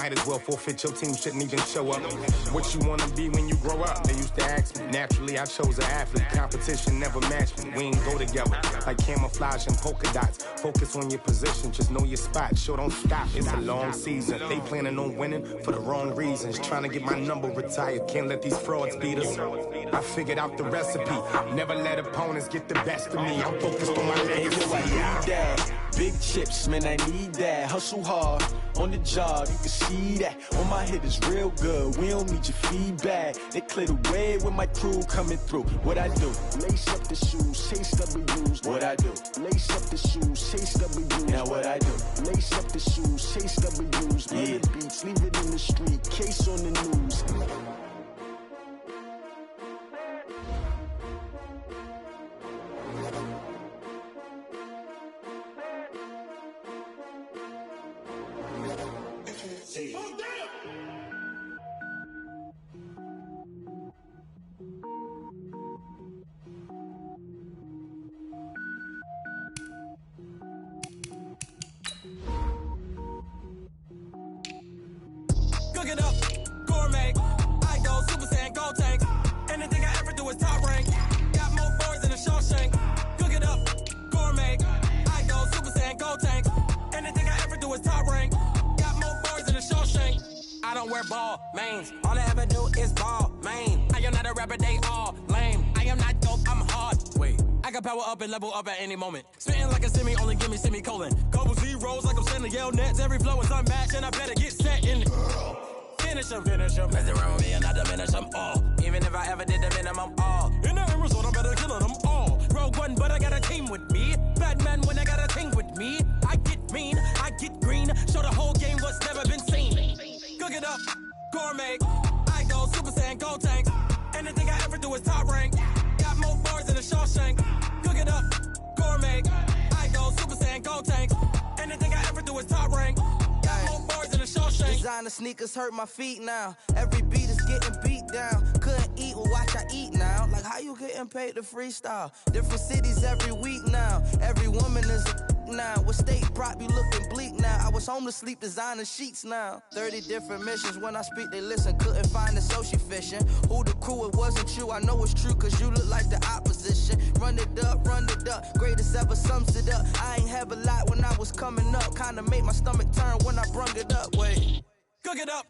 Might as well forfeit, your team shouldn't even show up. What you wanna be when you grow up? They used to ask me. Naturally, I chose an athlete. Competition never matched me. We ain't go together like camouflage and polka dots. Focus on your position, just know your spot. Sure, don't stop, it's a long season. They planning on winning for the wrong reasons. Trying to get my number retired, can't let these frauds beat us. I figured out the recipe. Never let opponents get the best of me. I'm focused on my legacy. I need that. Big chips, man, I need that. Hustle hard on the job, you can see that. On my hit is real good, we don't need your feedback. They clear the way with my crew coming through. What I do? Lace up the shoes, chase W's. What I do? Lace up the shoes, chase W's. Now what I do? Lace up the shoes, chase W's. Yeah. The beats, leave it in the street, case on the news. Cook it up, gourmet. I go Super Saiyan, gold tank. Anything I ever do is top rank. Got more boys than a Shawshank. Cook it up, gourmet. I go Super Saiyan, gold tank. Anything I ever do is top rank. Got more boys than a Shawshank. I don't wear ball mains. All I ever do is ball main. I am not a rapper, they all lame. I am not dope, I'm hard. Wait, I can power up and level up at any moment. Spitting like a semi, only give me semicolon. Couple zeros like I'm sending yell nets. Every flow is unmatched and I better get set in. Finish 'em. Mess around with me and I diminish them all. Even if I ever did the minimum, all. In the end result, I better kill them all. Rogue One, but I got a team with me. Batman when I got a team with me. I get mean, I get green. Show the whole game what's never been seen. Cook it up, gourmet. I go Super Saiyan, gold tank. Anything I ever do is top rank. Got more bars than a Shawshank. Cook it up, gourmet. I go Super Saiyan, gold tank. Anything I ever do is top rank. Got more bars than a Shawshank. Designer sneakers hurt my feet now. Every beat is getting beat down. Couldn't eat, well watch I eat now. Like how you getting paid to freestyle? Different cities every week now. Every woman is a now. What state prop you looking bleak now? I was home to sleep designer sheets now. 30 different missions. When I speak they listen. Couldn't find it so she fishing. Who the crew? It wasn't you. I know it's true cause you look like the opposition. Run it up, greatest ever sums it up. I ain't have a lot when I was coming up. Kinda made my stomach turn when I brung it up. Wait. Cook it up,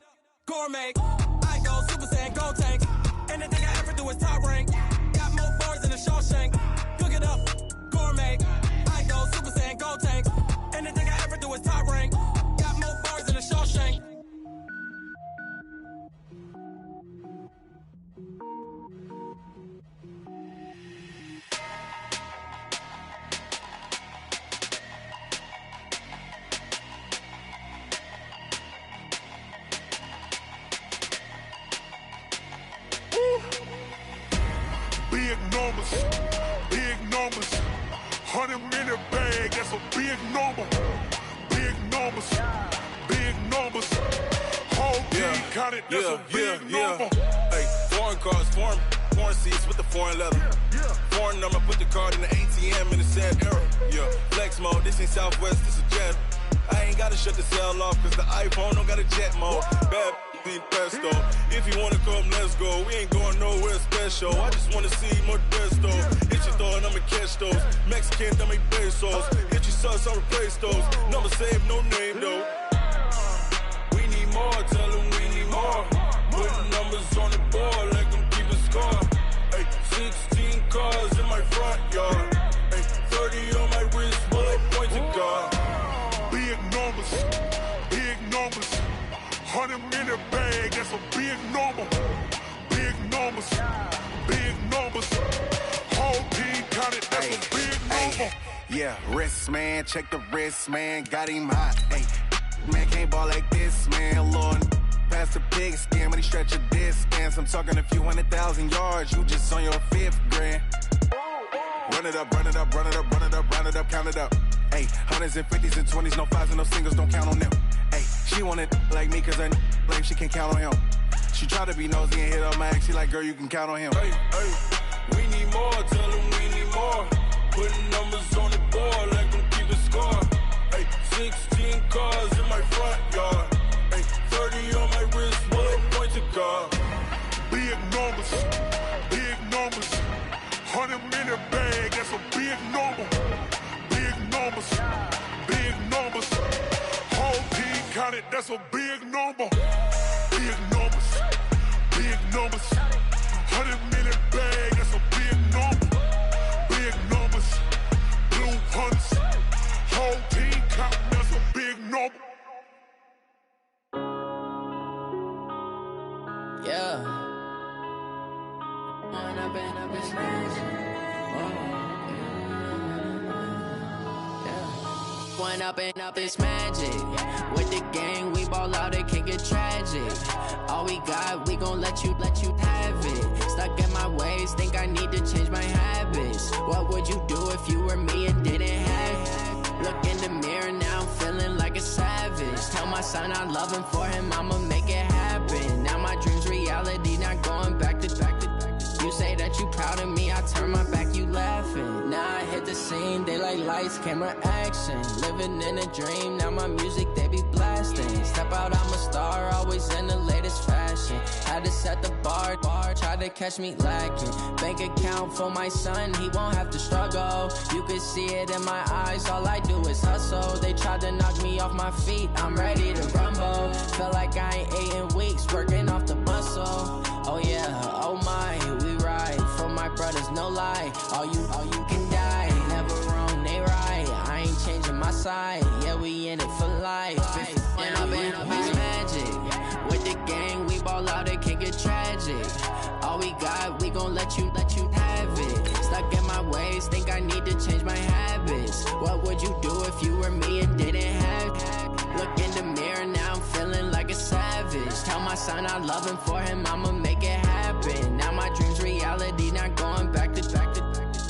gourmet. I go Super Saiyan, gold tank. Anything I ever do is top rank. Got more bars than a Shawshank. Cook it up, gourmet. I go Super Saiyan, gold tank. Anything I ever do is top rank. Got more bars than a Shawshank. Big numbers, 100-minute bag, that's a big number. Big numbers, whole team counted, that's a big number. Hey, foreign cars, foreign seats with the foreign leather. Foreign number, put the card in the ATM in the sad era. Yeah, flex mode, this ain't Southwest, this a jet. I ain't gotta shut the cell off, cause the iPhone don't got a jet mode. Bad need pesto. If you wanna come, let's go. We ain't going nowhere special. I just wanna see more desto. Hit your thought, I'ma catch those. Mexican, I make pesos. Hit your sus, I'll replace those. Number saved, no name though. We need more, tell them we need more. Putting numbers on the board, like them keep a score. Hey, 16 cars in my front yard. Hey, 30 on my wrist, bullet points of God. Big numbers, 100-minute bag, that's a big number. Big numbers, whole team counted, that's a big number. Yeah, wrist man, check the wrist man, got him hot. Hey, man can't ball like this, man. Lord, past the pig skin, when he stretch a distance. I'm talking a few 100,000 yards, you just on your 5th grand. Run it up, count it up. Hey, hundreds and 50s and 20s, no 5s and no singles, don't count on them. Hey, she want it like me, cause her lame, she can't count on him. She try to be nosy and hit up my ex, she like, girl, you can count on him. Hey, we need more, tell them we need more. Putting numbers on the board, like them keep a score. Hey, 16 cars in my front yard. Hey, 30 that's a big number. Big numbers, big numbers. 100 million bag, that's a big number. Big numbers, blue hunts. Whole team counting, that's a big number. Yeah. When I've been smashing. When up it's magic. With the gang, we ball out, it can get tragic. All we got, we gon' let you have it. Stuck in my ways, think I need to change my habits. What would you do if you were me and didn't have it? Look in the mirror, now I'm feeling like a savage. Tell my son I love him, for him I'ma make it happen. Now my dream's reality, not going back to. You say that you proud of me, I turn my back, you laughing. Now I hit the scene, they like lights, camera, action. Living in a dream, now my music, they be blasting. Step out, I'm a star, always in the latest fashion. Had to set the bar, try to catch me lacking. Bank account for my son, he won't have to struggle. You can see it in my eyes, all I do is hustle. They tried to knock me off my feet, I'm ready to rumble. Felt like I ain't ate in weeks, working off the muscle. Oh yeah, oh my, we ride for my brothers, no lie. All you can die, never wrong, they right. I ain't changing my side, yeah, we in it for life. When I've been it's magic. With the gang, we ball out, it can get tragic. All we got, we gon' let you have it. Stuck in my ways, think I need to change my habits. What would you do if you were me and didn't have it? Look in the mirror, now I'm feeling like a savage. Tell my son I love him, for him I'ma make it happen. Now my dream's reality, not going back to.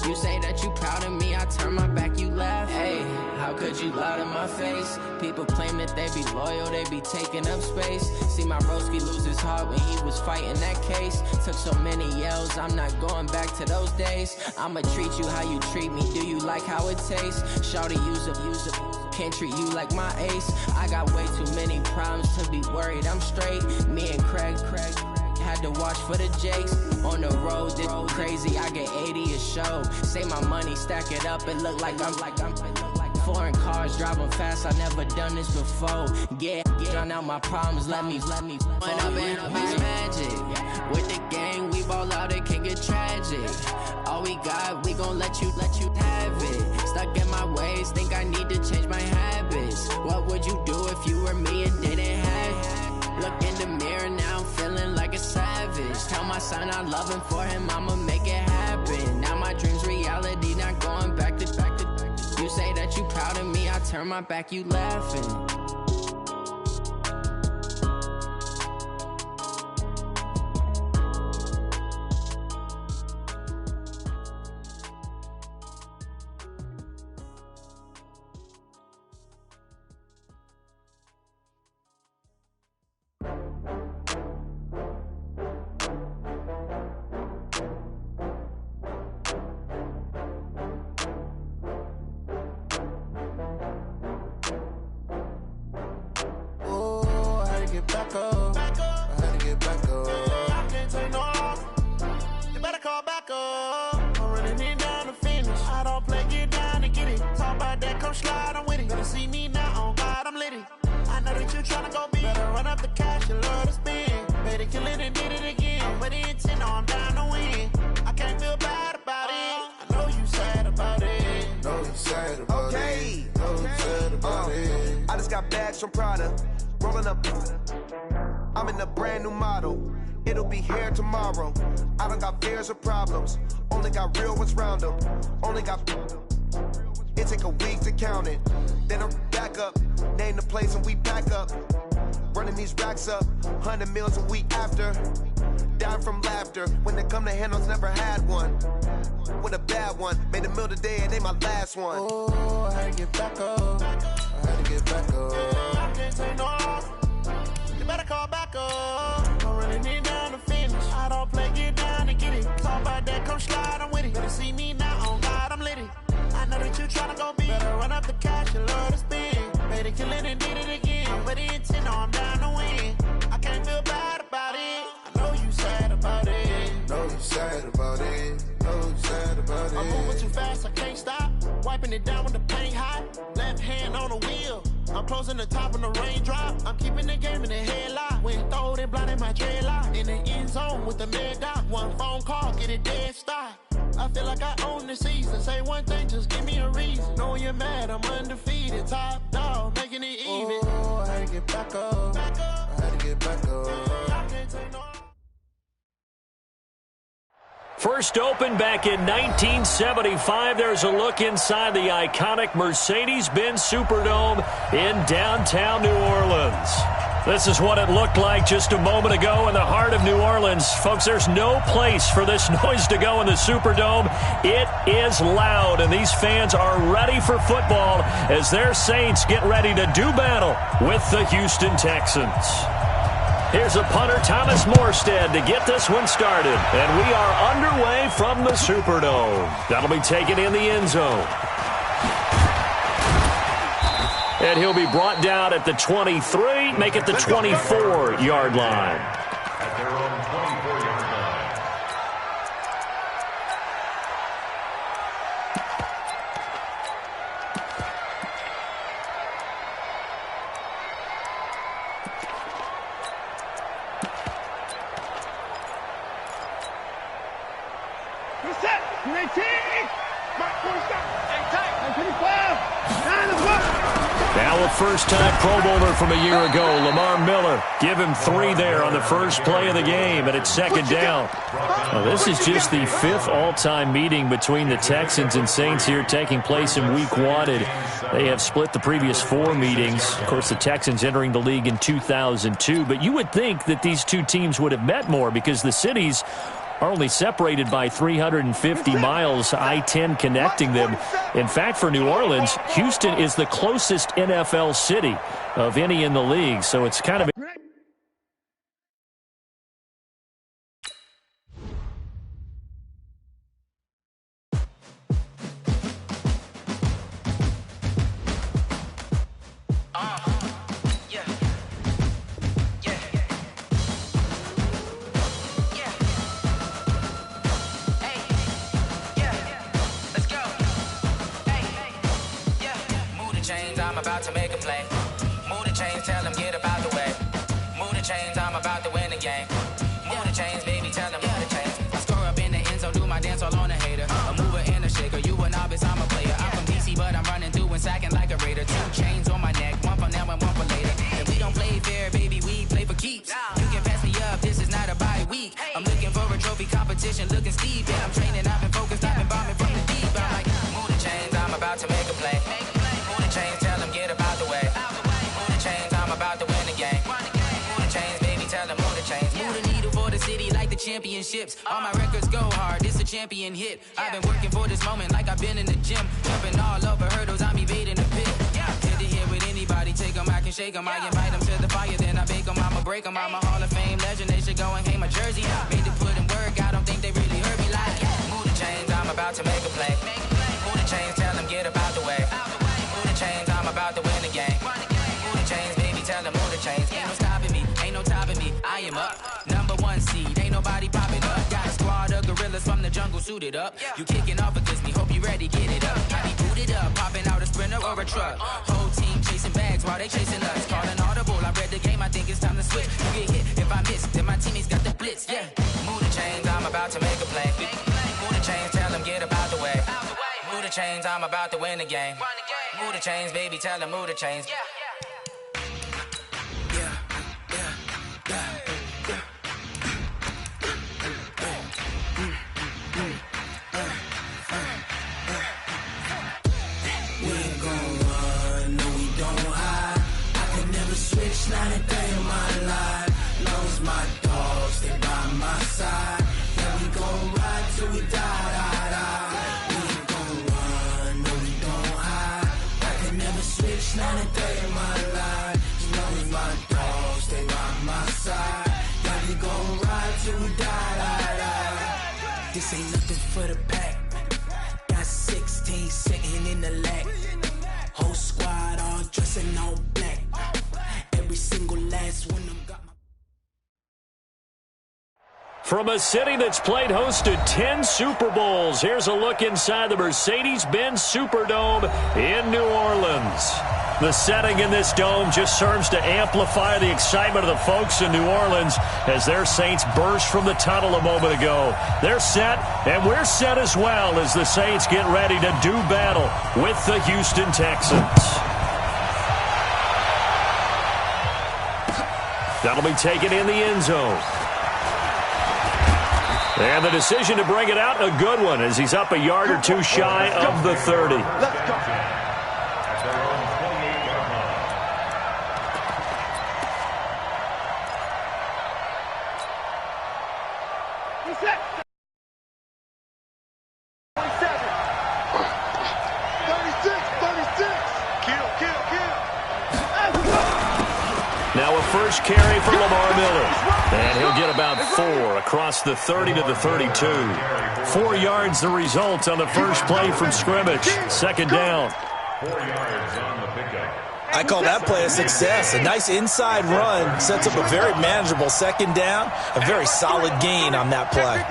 You say that you proud of me, I turn my back, you laugh. Hey, how could you lie to my face? People claim that they be loyal, they be taking up space. See my broski lose his heart when he was fighting that case. Took so many yells, I'm not going back to those days. I'ma treat you how you treat me, do you like how it tastes? Shawty, use up, can't treat you like my ace. I got way too many problems to be worried, I'm straight. Me and Craig had to watch for the Jakes. On the road, this crazy, I get 80 a show. Say my money, stack it up, it look like I'm foreign cars, driving fast, I never done this before. Get on out my problems, let me. When I've been it's magic. With the gang, we ball out, it can get tragic. All we got, we gon' let you have it. Stuck in my ways, think I need to change my habits. What would you do if you were me and didn't have it? Look in the mirror, now I'm feeling like a savage. Tell my son I love him, for him I'ma make it happen. Now my dream's reality, not going back to. You say that you proud of me, I turn my back, you laughing. From Prada, rolling up. I'm in a brand new model. It'll be here tomorrow. I don't got fears or problems. Only got real ones round them. Only got. It take a week to count it. Then I'm back up. Name the place and we pack up. Running these racks up. 100 meals a week after. Down from laughter. When they come to handles, never had one. With a bad one. Made a meal today and they my last one. Oh, I had to get back up. I had to get back up. I can't take no off. You better call back up. I'm running it down to finish. I don't play, get down and get it. Talk about that, come slide, I'm with it. Better see me now, on God, I'm lit it. I know that you tryna go big. Better run up the cash, you love to spend. Better kill it and did it again. I'm with the intent, no, I'm down to win. I can't feel bad about it. I know you sad about it. Know you sad about it. Know you sad about it. I'm moving too fast, I can't stop. Wiping it down with the paint hot. Left hand on the wheel. I'm I'm closing the top of the raindrop. I'm keeping the game in the headlock. When throw it, blind in my dreadlock. In the end zone with the mad dot. One phone call, get it dead stop. I feel like I own the season. Say one thing, just give me a reason. Know you're mad, I'm undefeated. Top dog, making it even. Oh, I had to get back up. I had to get back up. First opened back in 1975. There's a look inside the iconic Mercedes-Benz Superdome in downtown New Orleans. This is what it looked like just a moment ago in the heart of New Orleans. Folks, there's no place for this noise to go in the Superdome. It is loud, and these fans are ready for football as their Saints get ready to do battle with the Houston Texans. Here's a punter, Thomas Morstead, to get this one started. And we are underway from the Superdome. That'll be taken in the end zone. And he'll be brought down at the 23, make it the 24-yard line. At their own 24-yard line. Now a first-time Pro Bowler from a year ago, Lamar Miller. Give him 3 there on the first play of the game, and it's second down. Now, this is just the 5th all-time meeting between the Texans and Saints here taking place in Week 1. They have split the previous 4 meetings. Of course, the Texans entering the league in 2002, but you would think that these two teams would have met more because the cities are only separated by 350 miles, I-10 connecting them. In fact, for New Orleans, Houston is the closest NFL city of any in the league, so it's kind of I'm about to make a play. Move the chains, tell them get about the way. Move the chains, I'm about to win the game. Move the chains, baby, tell them move the chains. I score up in the end zone, do my dance all on a hater. A mover and a shaker, you a novice, I'm a player. I'm from DC, but I'm running through and sacking like a raider. 2 chains on my neck, one for now and one for later. If we don't play fair, baby, we play for keeps. You can pass me up, this is not a bye week. I'm looking for a trophy competition, looking steep. Yeah, I'm training, I've been focused, I've been bombing from the deep. I'm like, move the chains, I'm about to make a play. Move the chains, tell them get about the way. Move the chains, I'm about to win the game. Move the chains, baby, tell them move the chains. Move the needle for the city like the championships. All my records go hard, this a champion hit. I've been working for this moment like I've been in the gym. Jumping all over hurdles, I'm evading the pit. Head to head with anybody, take them, I can shake them. I invite them to the fire, then I bake them, I'ma break them. I'm a Hall of Fame legend, they should go and hang my jersey. Made to put in work, I don't think they really heard me like. Move the chains, I'm about to make a play. Move the chains, tell them get about the way. Move the chains, I'm about to win the game. Move the chains, baby, tell them move the chains. Ain't no stopping me, ain't no topping me. I am up, #1 seed, ain't nobody popping up. Got a squad of gorillas from the jungle suited up. You kicking off against me, hope you ready, get it up. I be booted up, popping out a sprinter or a truck. Whole team chasing bags while they chasing us. Calling audible, I read the game, I think it's time to switch. You get hit, if I miss, then my teammates got the blitz, yeah. Move the chains, I'm about to make a play. Move the chains, tell them get about the way. Move the chains, I'm about to win the game. Move the chains, baby, tell them move the chains. Not a day in my life. Long as my dogs stay by my side. Yeah, we gon' ride till we die. We ain't gon' run, no, we don't hide. I can never switch, not a day in my life. As long as my dogs stay by my side. Yeah, we gon' ride till we die. This ain't nothing for the pack. Got 16 sitting in the lag. Whole squad all dressing all black. Every single last one of them got my... From a city that's played host to 10 Super Bowls, here's a look inside the Mercedes-Benz Superdome in New Orleans. The setting in this dome just serves to amplify the excitement of the folks in New Orleans as their Saints burst from the tunnel a moment ago. They're set, and we're set as well as the Saints get ready to do battle with the Houston Texans. That'll be taken in the end zone. And the decision to bring it out, a good one, as he's up a yard or two shy of the 30. Let's go. Now a first carry for Lamar Miller. And he'll get about 4 across the 30 to the 32. 4 yards the result on the first play from scrimmage. Second down. 4 yards on the pickup. I call that play a success. A nice inside run sets up a very manageable second down. A very solid gain on that play.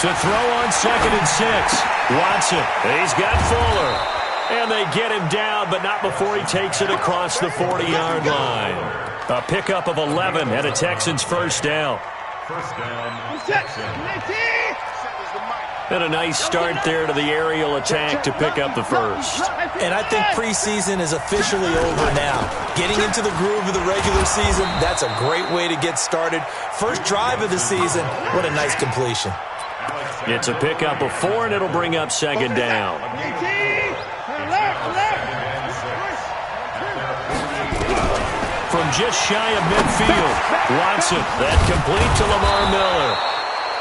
To throw on 2nd and 6. Watson. He's got Fuller. And they get him down, but not before he takes it across the 40-yard line. A pickup of 11 and a Texans first down. First down, Texans. And a nice start there to the aerial attack to pick up the first. And I think preseason is officially over now. Getting into the groove of the regular season, that's a great way to get started. First drive of the season, what a nice completion. It's a pickup of 4, and it'll bring up second down. From just shy of midfield, Watson, that complete to Lamar Miller.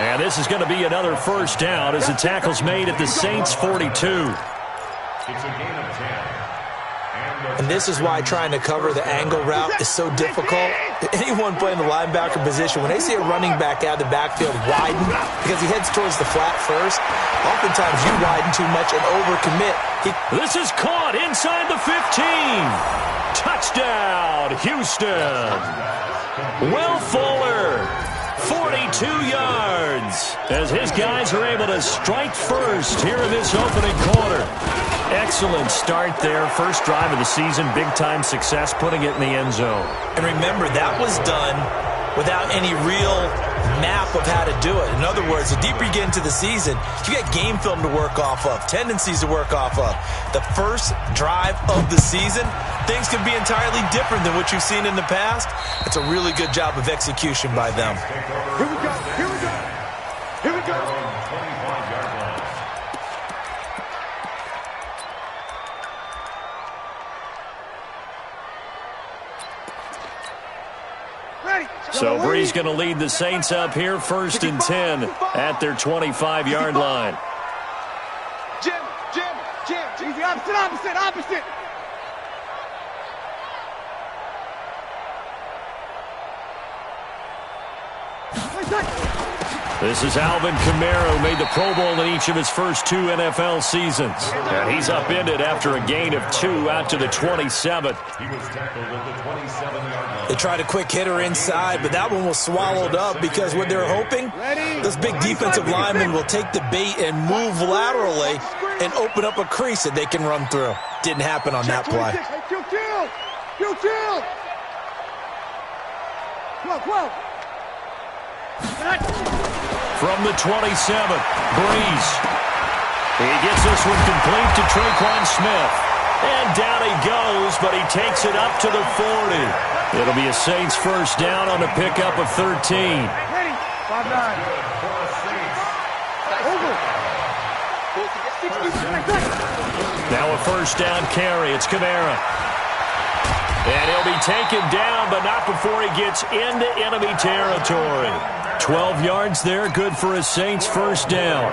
And this is going to be another first down as the tackle's made at the Saints' 42. It's a gain of 10. And this is why trying to cover the angle route is so difficult. Anyone playing the linebacker position, when they see a running back out of the backfield widen, because he heads towards the flat first, oftentimes you widen too much and overcommit. This is caught inside the 15. Touchdown, Houston. Will Fuller, 42 yards, as his guys are able to strike first here in this opening quarter. Excellent start there. First drive of the season, big-time success, putting it in the end zone. And remember, that was done without any real map of how to do it. In other words, the deeper you get into the season, you get game film to work off of, tendencies to work off of. The first drive of the season, things can be entirely different than what you've seen in the past. It's a really good job of execution by them. Here we go. Here we go. Here we go. 25-yard line. So Bree's going to lead the Saints up here, 1st and 10 at their 25-yard line. Jim. Easy, opposite. This is Alvin Kamara, who made the Pro Bowl in each of his first 2 NFL seasons. And he's upended after a gain of 2 out to the 27. He was tackled at the 27-yard line. They tried a quick hitter inside, but that one was swallowed up because what they're hoping, this big defensive lineman will take the bait and move laterally and open up a crease that they can run through. Didn't happen on that play. From the 27, Breeze. He gets this one complete to Traquan Smith. And down he goes, but he takes it up to the 40. It'll be a Saints first down on a pickup of 13. Now a first down carry. It's Kamara. And he'll be taken down, but not before he gets into enemy territory. 12 yards there, good for a Saints first down.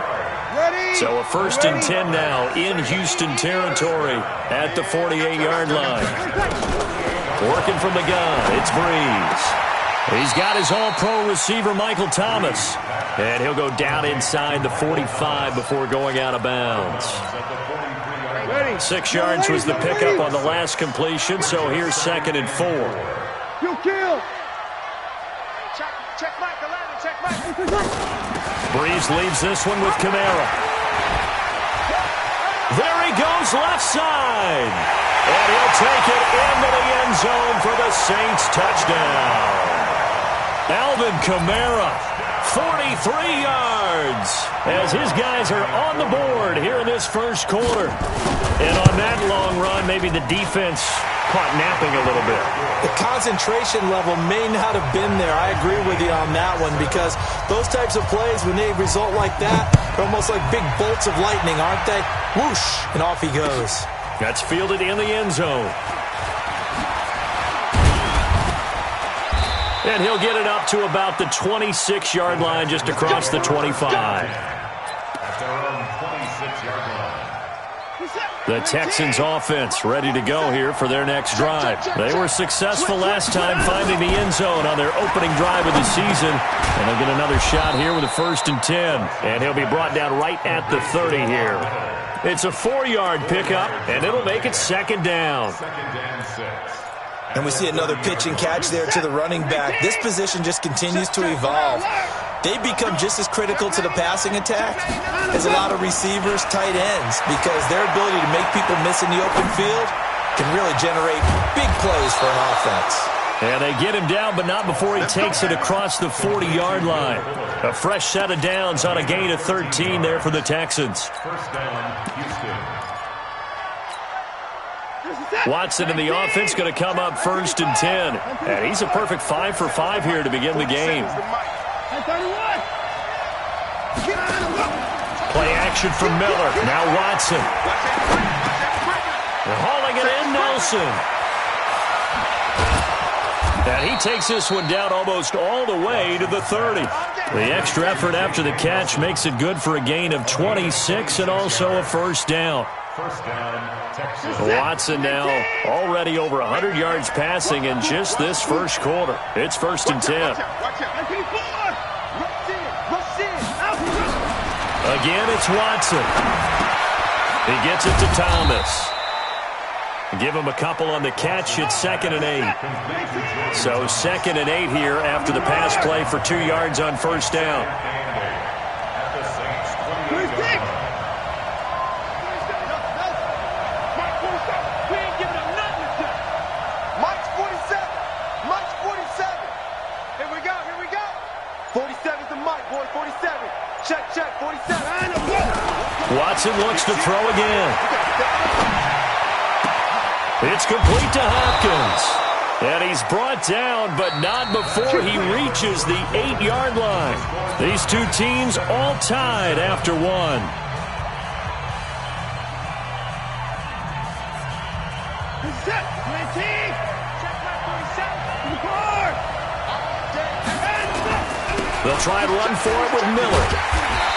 So a 1st and 10 now in Houston territory at the 48-yard line. Working from the gun, it's Breeze. He's got his all-pro receiver, Michael Thomas. And he'll go down inside the 45 before going out of bounds. 6 yards was the pickup on the last completion, so here's 2nd and 4. Breeze leaves this one with Kamara. There he goes, left side. And he'll take it into the end zone for the Saints touchdown. Alvin Kamara, 43 yards, as his guys are on the board here in this first quarter. And on that long run, maybe the defense caught napping a little bit. The concentration level may not have been there. I agree with you on that one, because those types of plays, when they result like that, they're almost like big bolts of lightning, aren't they? Whoosh, and off he goes. That's fielded in the end zone. And he'll get it up to about the 26-yard line, just across the 25. At their own 26-yard line. The Texans offense ready to go here for their next drive. They were successful last time finding the end zone on their opening drive of the season. And they'll get another shot here with a 1st and 10. And he'll be brought down right at the 30 here. It's a 4-yard pickup, and it'll make it 2nd down. 2nd and 6. And we see another pitch and catch there to the running back. This position just continues to evolve. They become just as critical to the passing attack as a lot of receivers, tight ends, because their ability to make people miss in the open field can really generate big plays for an offense. And they get him down, but not before he takes it across the 40-yard line. A fresh set of downs on a gain of 13 there for the Texans. 1st down, Houston. Watson in the offense going to come up 1st and 10. And he's a perfect 5 for 5 here to begin the game. Play action from Miller. Now Watson. They're hauling it in, Nelson. And he takes this one down almost all the way to the 30. The extra effort after the catch makes it good for a gain of 26 and also a 1st down. 1st down, Texas. Watson now already over 100 yards passing in just this first quarter. It's 1st and 10. Again, it's Watson. He gets it to Thomas. Give him a couple on the catch. It's 2nd and 8. So 2nd and 8 here after the pass play for 2 yards on 1st down. Watson looks to throw again. It's complete to Hopkins. And he's brought down, but not before he reaches the 8-yard line. These two teams all tied after one. They'll try and run for it with Miller.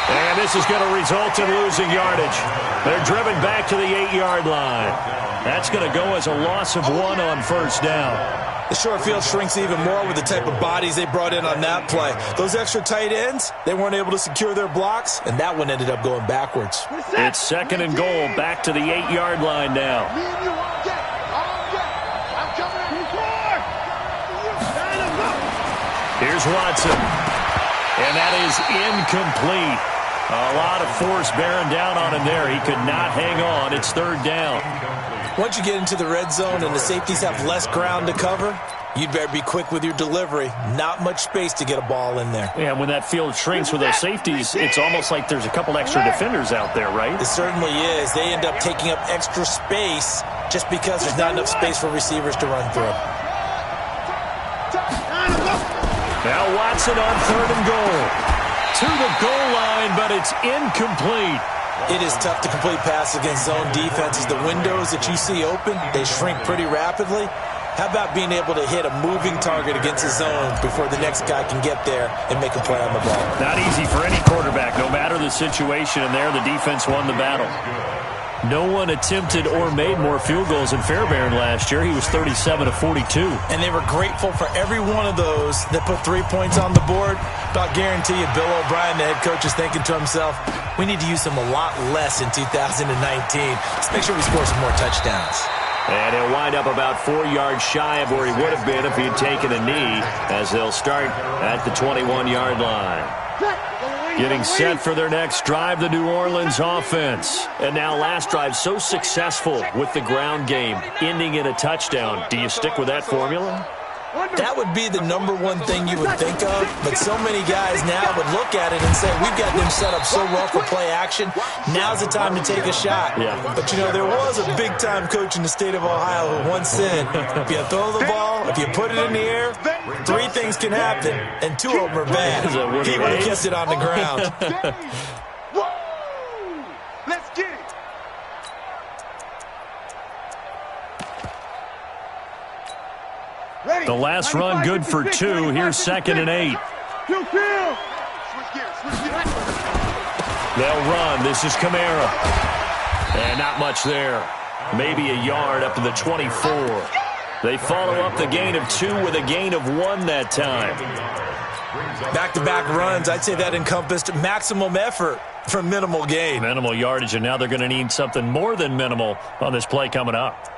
And this is going to result in losing yardage. They're driven back to the 8-yard line. That's going to go as a loss of 1 on 1st down. The short field shrinks even more with the type of bodies they brought in on that play. Those extra tight ends, they weren't able to secure their blocks, and that one ended up going backwards. It's 2nd and goal, back to the 8-yard line now. Here's Watson. And that is incomplete. A lot of force bearing down on him there. He could not hang on. It's 3rd down. Once you get into the red zone and the safeties have less ground to cover, you'd better be quick with your delivery. Not much space to get a ball in there. Yeah, when that field shrinks with those safeties, it's almost like there's a couple extra defenders out there, right? It certainly is. They end up taking up extra space just because there's not enough space for receivers to run through. Now Watson on 3rd and goal. To the goal line, but it's incomplete. It is tough to complete passes against zone defenses. The windows that you see open, they shrink pretty rapidly. How about being able to hit a moving target against the zone before the next guy can get there and make a play on the ball? Not easy for any quarterback, no matter the situation, and there the defense won the battle. No one attempted or made more field goals than Fairbairn last year. He was 37 of 42. And they were grateful for every one of those that put 3 points on the board. But I'll guarantee you, Bill O'Brien, the head coach, is thinking to himself, we need to use them a lot less in 2019. Let's make sure we score some more touchdowns. And he'll wind up about 4 yards shy of where he would have been if he had taken a knee, as they'll start at the 21-yard line. Getting set for their next drive, the New Orleans offense. And now last drive so successful with the ground game, ending in a touchdown. Do you stick with that formula? That would be the number one thing you would think of, but so many guys now would look at it and say, we've got them set up so well for play action, now's the time to take a shot. Yeah. But, there was a big-time coach in the state of Ohio who once said, if you throw the ball, if you put it in the air, 3 things can happen, and 2 of them are bad. He would have kept it on the ground. Let's get it. The last run good for 2. Here's 2nd and 8. They'll run. This is Kamara. And not much there. Maybe a yard up to the 24. They follow up the gain of 2 with a gain of 1 that time. Back-to-back runs, I'd say that encompassed maximum effort for minimal gain. Minimal yardage, and now they're going to need something more than minimal on this play coming up.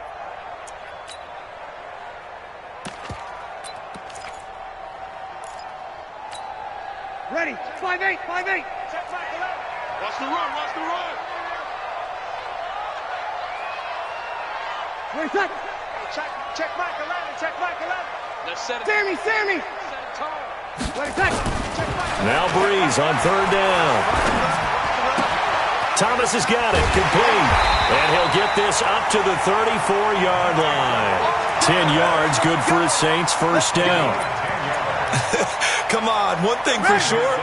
Ready. 5-8. 5-8. Watch the run. Watch the run. Wait, check. Check Mike 11. Check Mike 11. Let's set it. Sammy. Set it tall. Wait, check. Now Breeze on 3rd down. Thomas has got it. Complete. And he'll get this up to the 34-yard line. 10 yards. Good for his Saints. First down. Come on, one thing for sure,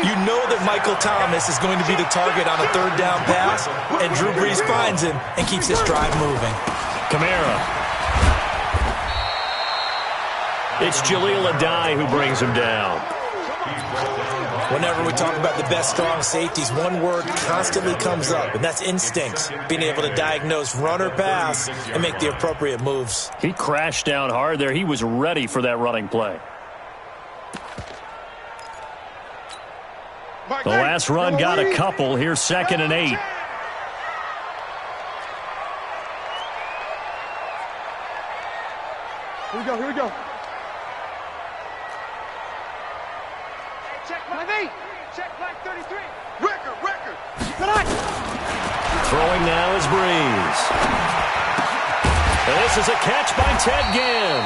you know that Michael Thomas is going to be the target on a 3rd down pass, and Drew Brees finds him and keeps this drive moving. Kamara. It's Jaleel Adai who brings him down. Whenever we talk about the best strong safeties, one word constantly comes up, and that's instincts. Being able to diagnose run or pass and make the appropriate moves. He crashed down hard there. He was ready for that running play. The last run got a couple. Here's 2nd and 8. Here we go. Check Mike 8. Check Mike 33. Record. Throwing now is Breeze. And this is a catch by Ted Ginn.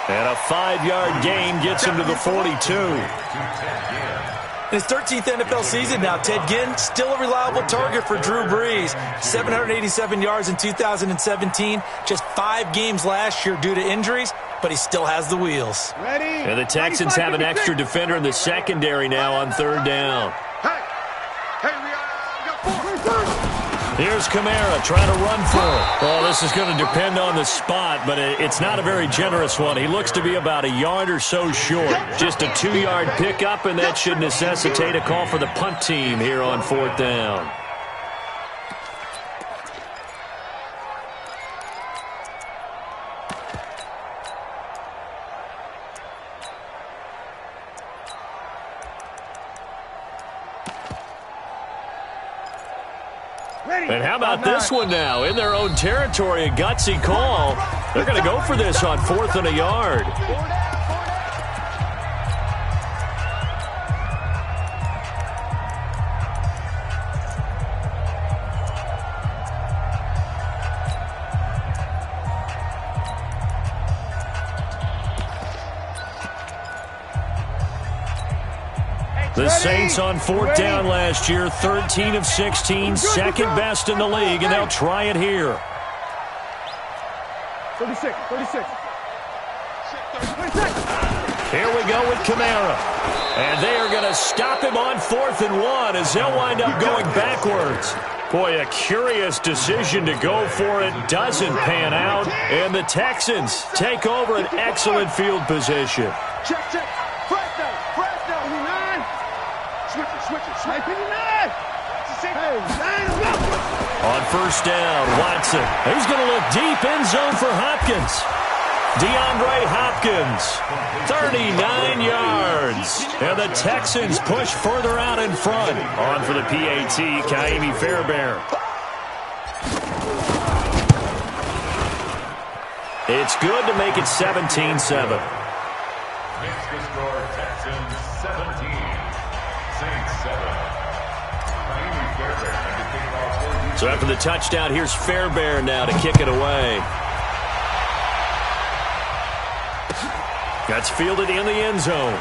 And a 5-yard gain gets him to the 42. In his 13th NFL season now, Ted Ginn still a reliable target for Drew Brees. 787 yards in 2017, just 5 games last year due to injuries, but he still has the wheels. Ready? And the Texans have an extra defender in the secondary now on 3rd down. Hey, we got 4. Here's Kamara trying to run for it. Well, this is going to depend on the spot, but it's not a very generous one. He looks to be about a yard or so short. Just a 2-yard pickup, and that should necessitate a call for the punt team here on 4th down. And how about this one now? In their own territory, a gutsy call. They're going to go for this on 4th and a yard. The Saints on 4th down last year, 13 of 16, second best in the league, and they'll try it here. 36. Here we go with Kamara. And they are going to stop him on 4th and 1 as they'll wind up going backwards. Boy, a curious decision to go for it. Doesn't pan out. And the Texans take over an excellent field position. Check. Fresno. Switch it. On 1st down, Watson. He's going to look deep end zone for Hopkins. DeAndre Hopkins, 39 yards. And the Texans push further out in front. On for the PAT, Kaimi Fairbairn. It's good to make it 17-7. Makes the score Texans 17. So after the touchdown, here's Fairbairn now to kick it away. That's fielded in the end zone.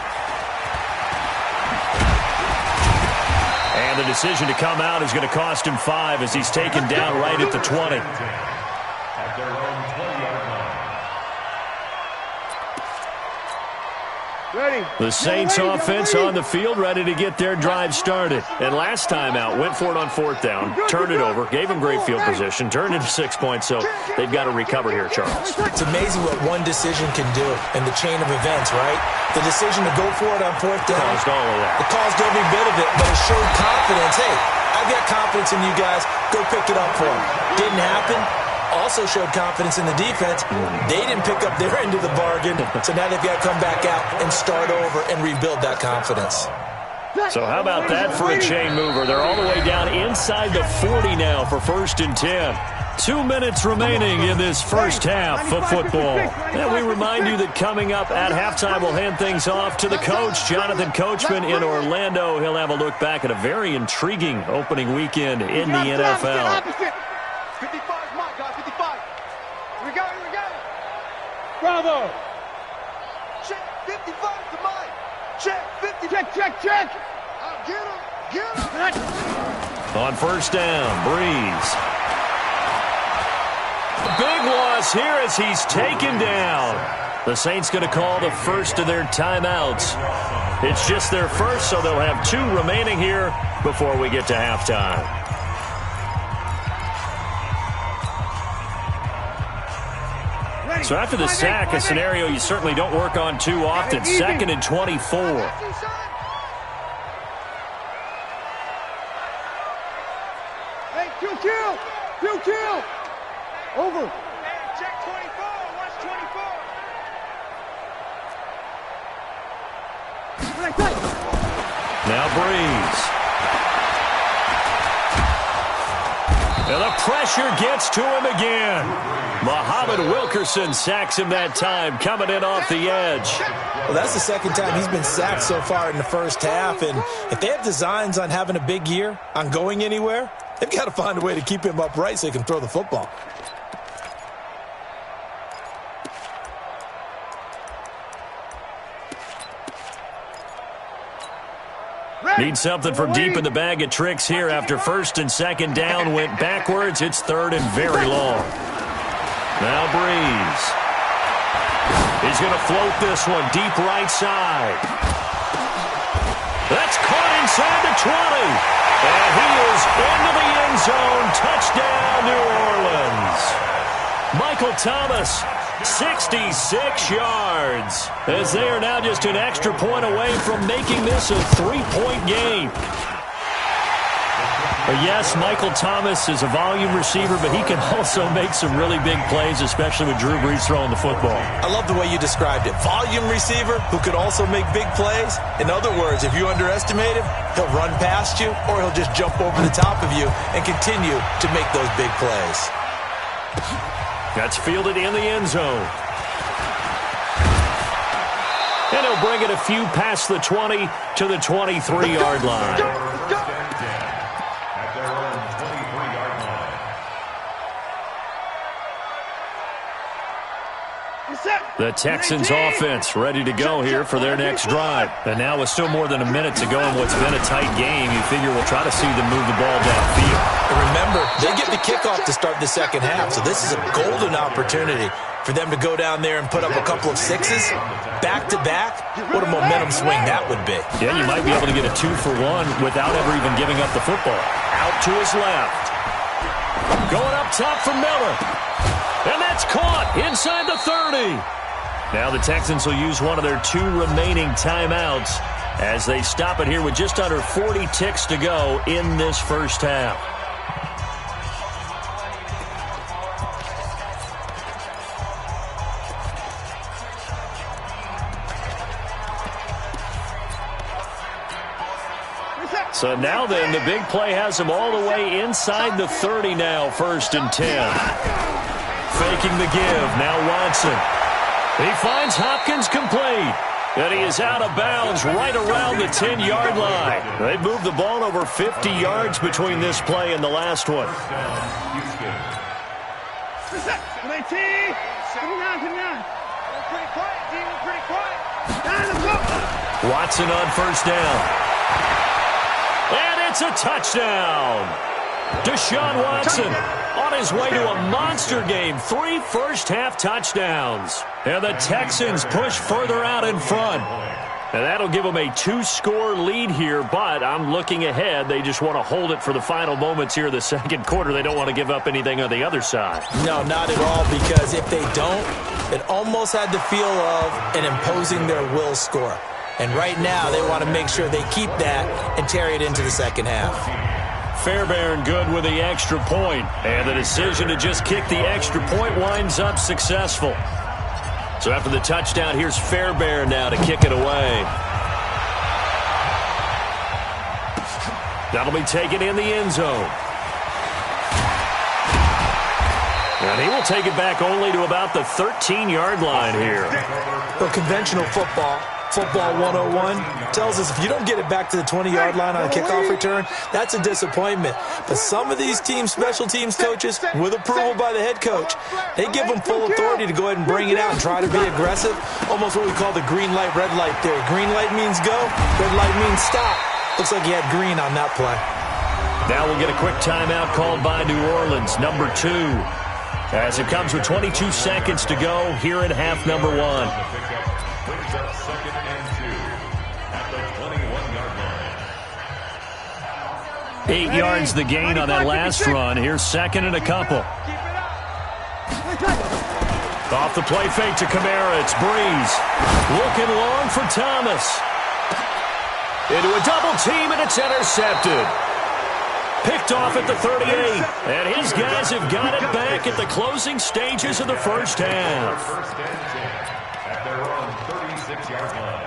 And the decision to come out is going to cost him 5 as he's taken down right at the 20. At their own 20-yard line. The Saints offense on the field, ready to get their drive started. And last time out, went for it on 4th down, turned it over, gave them great field position, turned into 6 points, so they've got to recover here, Charles. It's amazing what one decision can do in the chain of events, right? The decision to go for it on 4th down. Caused all of that. It caused every bit of it, but it showed confidence. Hey, I've got confidence in you guys. Go pick it up for them. Didn't happen. Also showed confidence in the defense. They didn't pick up their end of the bargain, so now they've got to come back out and start over and rebuild that confidence. So how about that for a chain mover? They're all the way down inside the 40 now for 1st and 10. 2 minutes remaining in this first half of football. And we remind you that coming up at halftime, we'll hand things off to the coach, Jonathan Coachman in Orlando. He'll have a look back at a very intriguing opening weekend in the NFL. 55, Mike, guys, 55. Here we go. Bravo. Check, 55 to Mike. Check, 50. Check. Get him. On 1st down, Breeze. Big loss here as he's taken down. The Saints going to call the first of their timeouts. It's just their first, so they'll have 2 remaining here before we get to halftime. So after the sack, a scenario you certainly don't work on too often. 2nd and 24. Hey, kill. Over. Check 24. Watch 24. Now Breeze. And the pressure gets to him again. Muhammad Wilkerson sacks him that time, coming in off the edge. Well, that's the second time he's been sacked so far in the first half. And if they have designs on having a big year, on going anywhere, they've got to find a way to keep him upright so he can throw the football. Need something from deep in the bag of tricks here after 1st and 2nd down went backwards. It's 3rd and very long. Now Breeze. He's going to float this one deep right side. That's caught inside the 20. And he is into the end zone. Touchdown, New Orleans. Michael Thomas, 66 yards, as they are now just an extra point away from making this a 3-point game. Yes, Michael Thomas is a volume receiver, but he can also make some really big plays, especially with Drew Brees throwing the football. I love the way you described it. Volume receiver who could also make big plays. In other words, if you underestimate him, he'll run past you or he'll just jump over the top of you and continue to make those big plays. That's fielded in the end zone. And he'll bring it a few past the 20 to the 23-yard line. At their own 23-yard line. The Texans offense ready to go here for their next drive. And now with still more than a minute to go in what's been a tight game, you figure we'll try to see them move the ball downfield. And remember, they get the kickoff to start the second half, so this is a golden opportunity for them to go down there and put up a couple of sixes back-to-back. What a momentum swing that would be. Yeah, you might be able to get a 2-for-1 without ever even giving up the football. Out to his left. Going up top for Miller. And that's caught inside the 30. Now the Texans will use one of their 2 remaining timeouts as they stop it here with just under 40 ticks to go in this first half. So now then, the big play has him all the way inside the 30 now, 1st and 10. Faking the give, now Watson. He finds Hopkins complete. And he is out of bounds right around the 10-yard line. They've moved the ball over 50 yards between this play and the last one. Watson on first down. And it's a touchdown. Deshaun Watson on his way to a monster game. 3 first-half touchdowns. And the Texans push further out in front. And that'll give them a 2-score lead here, but I'm looking ahead. They just want to hold it for the final moments here of the second quarter. They don't want to give up anything on the other side. No, not at all, because if they don't, it almost had the feel of an imposing their will score. And right now, they want to make sure they keep that and carry it into the second half. Fairbairn good with the extra point. And the decision to just kick the extra point winds up successful. So after the touchdown, here's Fairbairn now to kick it away. That'll be taken in the end zone. And he will take it back only to about the 13-yard line here. Well, conventional football 101, tells us if you don't get it back to the 20-yard line on a kickoff return, that's a disappointment. But some of these teams, special teams coaches, with approval by the head coach, they give them full authority to go ahead and bring it out and try to be aggressive. Almost what we call the green light, red light theory. Green light means go, red light means stop. Looks like he had green on that play. Now we'll get a quick timeout called by New Orleans, number 2. As it comes with 22 seconds to go here in half number 1. Brings up 2nd and 2 at the 21-yard line. 8 yards the gain on that last run. Here's 2nd and a couple. Off the play fake to Kamara. It's Breeze. Looking long for Thomas. Into a double team, and it's intercepted. Picked off at the 38. And his guys have got it back at the closing stages of the first half. First and 10 at their own 36-yard line.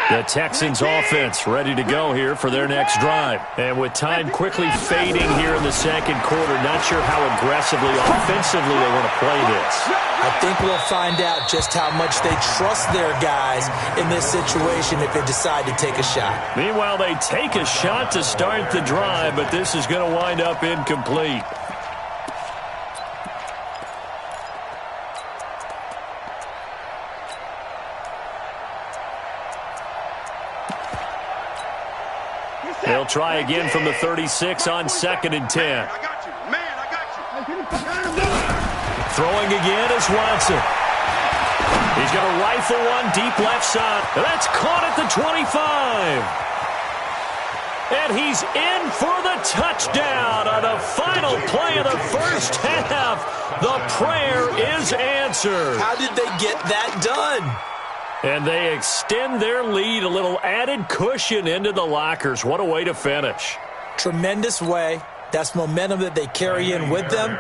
The Texans offense ready to go here for their next drive. And with time quickly fading here in the second quarter, not sure how aggressively, offensively they want to play this. I think we'll find out just how much they trust their guys in this situation if they decide to take a shot. Meanwhile, they take a shot to start the drive, but this is going to wind up incomplete. They'll try again from the 36 on 2nd and 10. Throwing again is Watson. He's going to rifle one deep left side. That's caught at the 25. And he's in for the touchdown on the final play of the first half. The prayer is answered. How did they get that done? And they extend their lead, a little added cushion into the lockers. What a way to finish. Tremendous way. That's momentum that they carry in with them.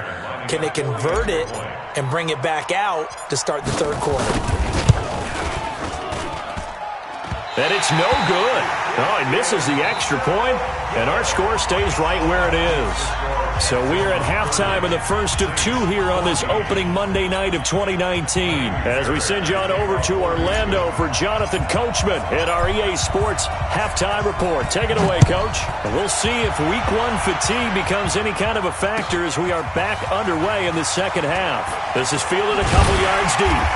Can they convert it and bring it back out to start the third quarter? And it's no good. Oh, he misses the extra point, and our score stays right where it is. So we are at halftime of the first of 2 here on this opening Monday night of 2019. As we send you on over to Orlando for Jonathan Coachman at our EA Sports Halftime Report. Take it away, Coach. And we'll see if Week 1 fatigue becomes any kind of a factor as we are back underway in the second half. This is fielded a couple yards deep.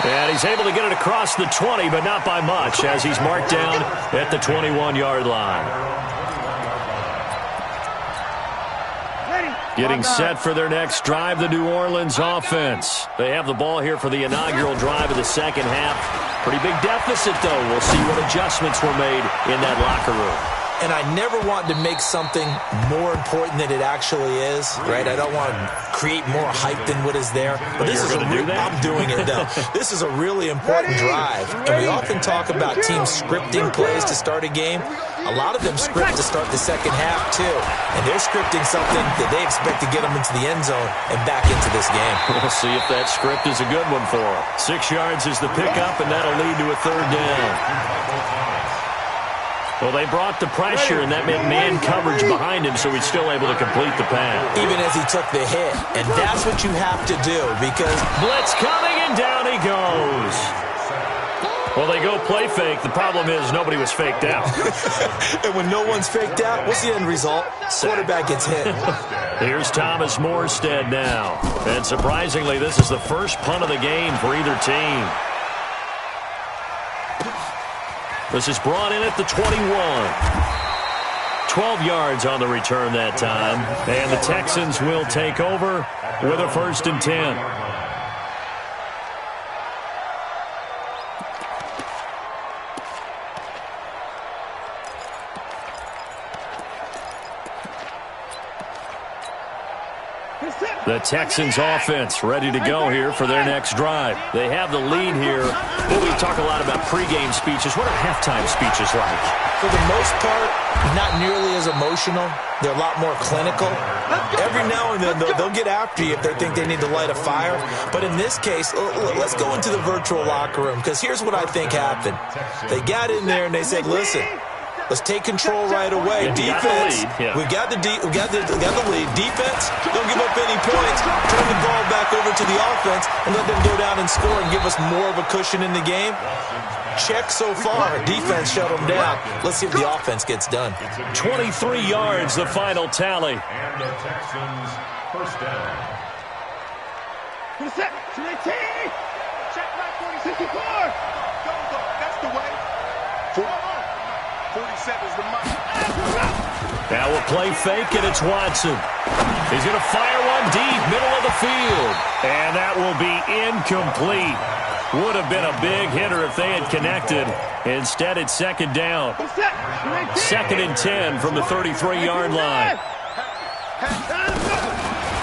And he's able to get it across the 20, but not by much, as he's marked down at the 21-yard line. Getting set for their next drive, the New Orleans offense. They have the ball here for the inaugural drive of the second half. Pretty big deficit, though. We'll see what adjustments were made in that locker room. And I never want to make something more important than it actually is, right? I don't want to create more hype than what is there. But this is I'm doing it, though. This is a really important drive. And we often talk about teams scripting plays to start a game. A lot of them script to start the second half, too. And they're scripting something that they expect to get them into the end zone and back into this game. We'll see if that script is a good one for them. 6 yards is the pickup, and that'll lead to a third down. Well, they brought the pressure, and that meant man coverage behind him, so he's still able to complete the pass. Even as he took the hit. And that's what you have to do, because blitz coming, and down he goes. Well, they go play fake. The problem is nobody was faked out. And when no one's faked out, what's the end result? Quarterback gets hit. Here's Thomas Morstead now. And surprisingly, this is the first punt of the game for either team. This is brought in at the 21. 12 yards on the return that time. And the Texans will take over with a 1st and 10. The Texans offense ready to go here for their next drive. They have the lead here. Well, we talk a lot about pregame speeches. What are halftime speeches like? For the most part, not nearly as emotional. They're a lot more clinical. Every now and then, they'll get after you if they think they need to light a fire. But in this case, let's go into the virtual locker room, because here's what I think happened. They got in there and they said, listen, let's take control right away. Defense, we got the lead. Defense, don't give up any points. Turn the ball back over to the offense and let them go down and score and give us more of a cushion in the game. Check so far. Defense shut them down. Let's see if the offense gets done. 23 yards, the final tally. And the Texans first down. Check back 40-64. Go. That's the way. 47 is the mark. Now we'll play fake, and it's Watson. He's going to fire one deep, middle of the field. And that will be incomplete. Would have been a big hitter if they had connected. Instead, it's 2nd down. 2nd and 10 from the 33-yard line.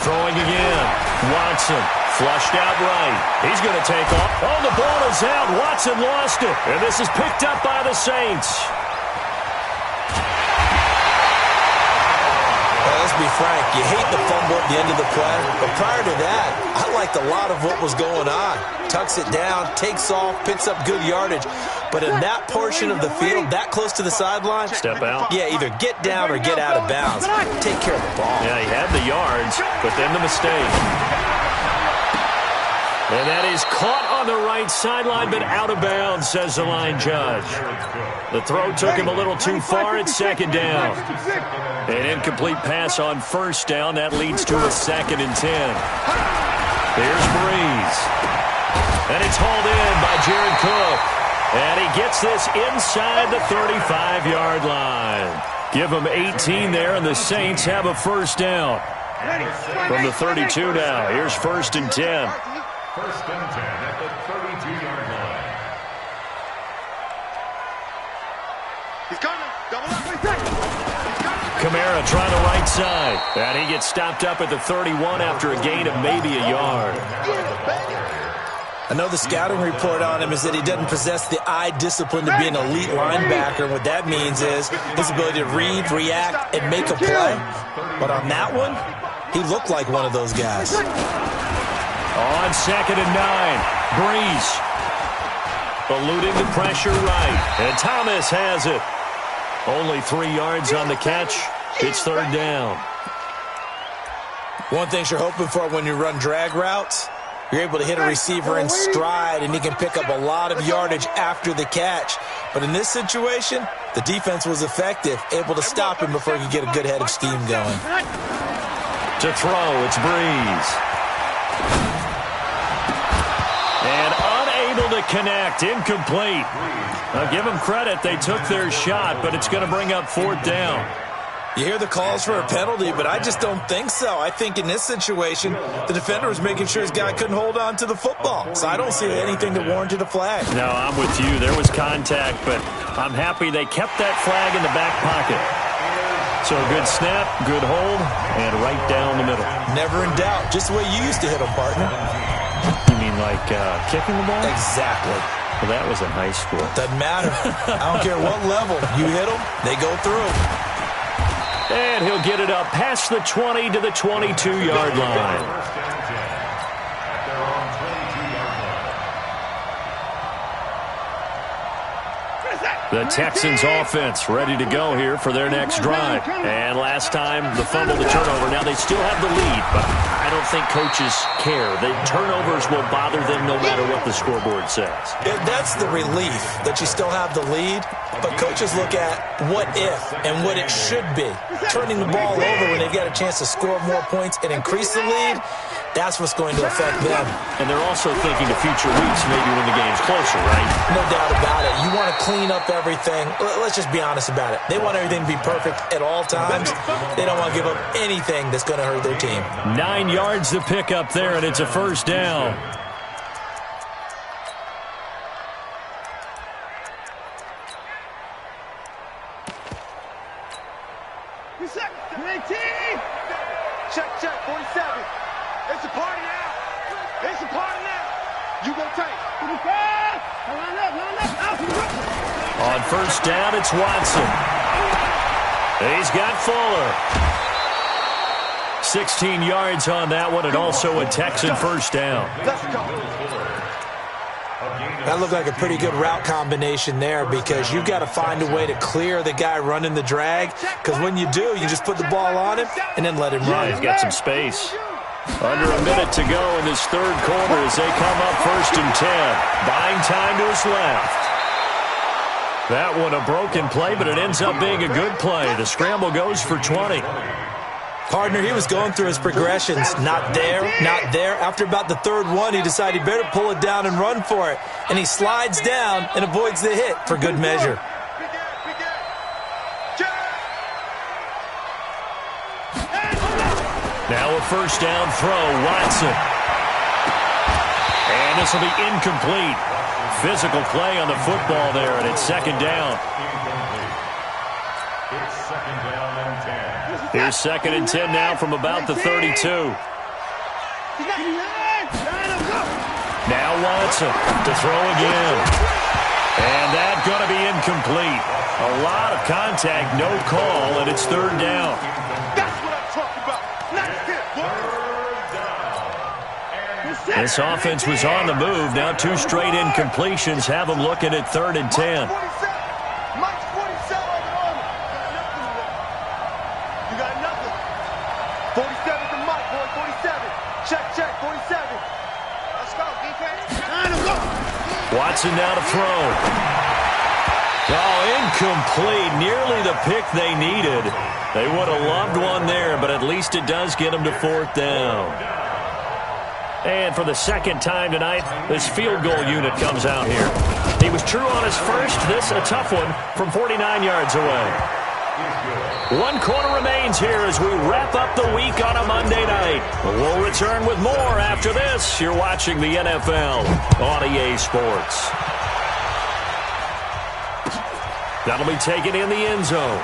Throwing again. Watson flushed out right. He's going to take off. Oh, the ball is out. Watson lost it. And this is picked up by the Saints. Let's be frank, you hate the fumble at the end of the play, but prior to that, I liked a lot of what was going on. Tucks it down, takes off, picks up good yardage, but in that portion of the field, that close to the sideline, step out. Yeah, either get down or get out of bounds. Take care of the ball. Yeah, he had the yards, but then the mistake. And that is caught on the right sideline, but out of bounds, says the line judge. The throw took him a little too far at 2nd down. An incomplete pass on 1st down. That leads to a 2nd and 10. Here's Breeze. And it's hauled in by Jared Cook. And he gets this inside the 35-yard line. Give him 18 there, and the Saints have a 1st down. From the 32 now. Here's 1st and 10. 1st and 10 at the 32-yard line. He's coming. Double up. Kamara trying the right side. And he gets stopped up at the 31 after a gain of maybe a yard. I know the scouting report on him is that he doesn't possess the eye discipline to be an elite linebacker. What that means is his ability to read, react, and make a play. But on that one, he looked like one of those guys. On 2nd and 9, Breeze eluding the pressure right. And Thomas has it. Only 3 yards on the catch. It's 3rd down. One thing you're hoping for when you run drag routes, you're able to hit a receiver in stride, and he can pick up a lot of yardage after the catch. But in this situation, the defense was effective, able to stop him before he could get a good head of steam going. To throw, it's Breeze. And unable to connect, incomplete. I'll give them credit. They took their shot, but it's going to bring up 4th down. You hear the calls for a penalty, but I just don't think so. I think in this situation, the defender was making sure his guy couldn't hold on to the football. So I don't see anything that warranted a flag. No, I'm with you. There was contact, but I'm happy they kept that flag in the back pocket. So a good snap, good hold, and right down the middle. Never in doubt. Just the way you used to hit them, partner. You mean like kicking the ball? Exactly. Well, that was in high school. Doesn't matter. I don't care what level. You hit them, they go through. And he'll get it up past the 20 to the 22-yard line. The Texans offense ready to go here for their next drive. And last time, the fumble, the turnover. Now they still have the lead, but I don't think coaches care. The turnovers will bother them no matter what the scoreboard says. That's the relief that you still have the lead, but coaches look at what if and what it should be. Turning the ball over when they've got a chance to score more points and increase the lead, that's what's going to affect them. And they're also thinking of future weeks, maybe when the game's closer, right? No doubt about it. You want to clean up everything. Let's just be honest about it. They want everything to be perfect at all times. They don't want to give up anything that's going to hurt their team. 9 yards to pick up there, and it's a first down. Check, 47. It's a party now. It's a party now. You gonna take. On first down, it's Watson. He's got Fuller. 16 yards on that one, and also a Texan first down. That looked like a pretty good route combination there because you've got to find a way to clear the guy running the drag, because when you do, you just put the ball on him and then let him run. He's got some space. Under a minute to go in this third quarter as they come up first and 10. Buying time to his left. That one a broken play, but it ends up being a good play. The scramble goes for 20. Partner, he was going through his progressions. Not there, not there. After about the third one, he decided he better pull it down and run for it. And he slides down and avoids the hit for good measure. Now a first down throw, Watson. And this will be incomplete. Physical play on the football there, and it's second down. Here's second and 10 now from about the 32. Now Watson to throw again. And that's going to be incomplete. A lot of contact, no call, and it's third down. This offense was on the move. Now 2 straight incompletions have them looking at third and 10. Watson now to throw. Oh, incomplete. Nearly the pick they needed. They would have loved one there, but at least it does get them to fourth down. And for the second time tonight, this field goal unit comes out here. He was true on his first. This a tough one from 49 yards away. 1 quarter remains here as we wrap up the week on a Monday night. We'll return with more after this. You're watching the NFL on EA Sports. That'll be taken in the end zone.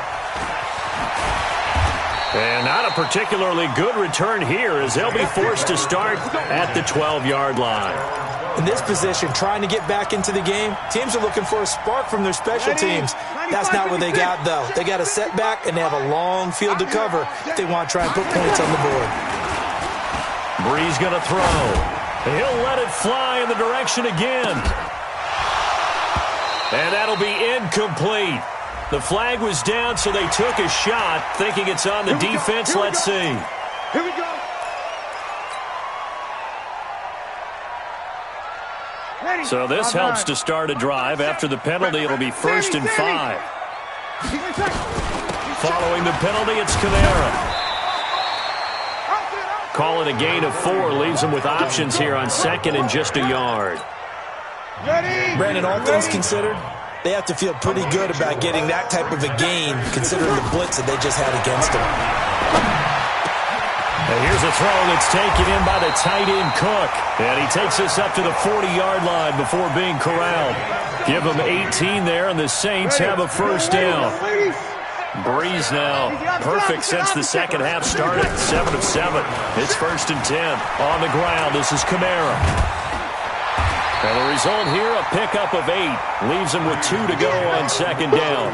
And not a particularly good return here as they'll be forced to start at the 12-yard line. In this position, trying to get back into the game, teams are looking for a spark from their special teams. That's not what they got, though. They got a setback, and they have a long field to cover if they want to try and put points on the board. Bree's going to throw. He'll let it fly in the direction again. And that'll be incomplete. The flag was down, so they took a shot, thinking it's on the defense. Let's see. Here we go. So this helps to start a drive. After the penalty, it'll be first and 5. Following the penalty, it's Kamara. Call it a gain of 4. Leaves them with options here on second and just a yard. Brandon, all things considered, they have to feel pretty good about getting that type of a gain, considering the blitz that they just had against them. And here's a throw that's taken in by the tight end Cook. And he takes us up to the 40-yard line before being corralled. Give them 18 there, and the Saints have a first down. Breeze now perfect since the second half started. 7 of 7. It's first and 10. On the ground, this is Kamara. And the result here, a pickup of 8. Leaves them with 2 to go on second down.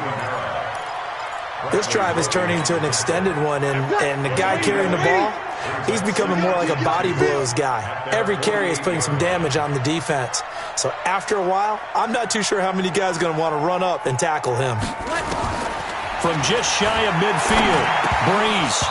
This drive is turning into an extended one, and the guy carrying the ball, he's becoming more like a body blows guy. Every carry is putting some damage on the defense. So after a while, I'm not too sure how many guys are going to want to run up and tackle him. From just shy of midfield, Breeze.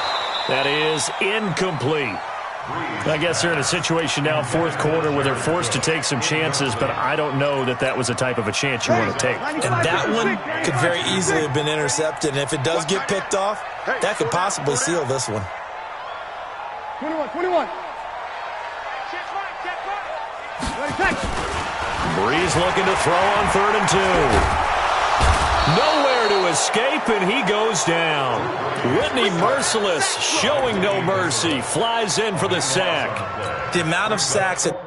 That is incomplete. I guess they're in a situation now, fourth quarter, where they're forced to take some chances, but I don't know that that was the type of a chance you want to take. And that one could very easily have been intercepted, and if it does get picked off, that could possibly seal this one. 21. Breeze looking to throw on 3rd and 2. Nowhere to escape, and he goes down. Whitney Merciless, showing no mercy, flies in for the sack. The amount of sacks that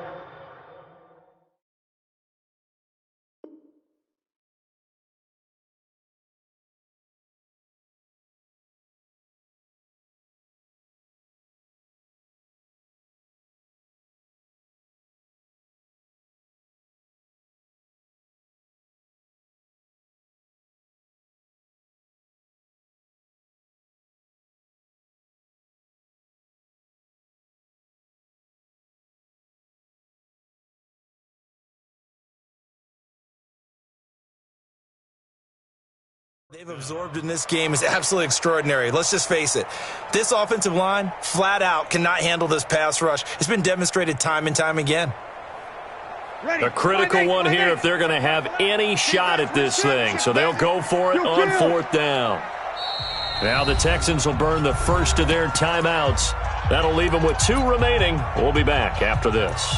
they've absorbed in this game is absolutely extraordinary. Let's just face it. This offensive line, flat out, cannot handle this pass rush. It's been demonstrated time and time again. A critical one here if they're going to have any shot at this thing. So they'll go for it on 4th down. Now the Texans will burn the first of their timeouts. That'll leave them with 2 remaining. We'll be back after this.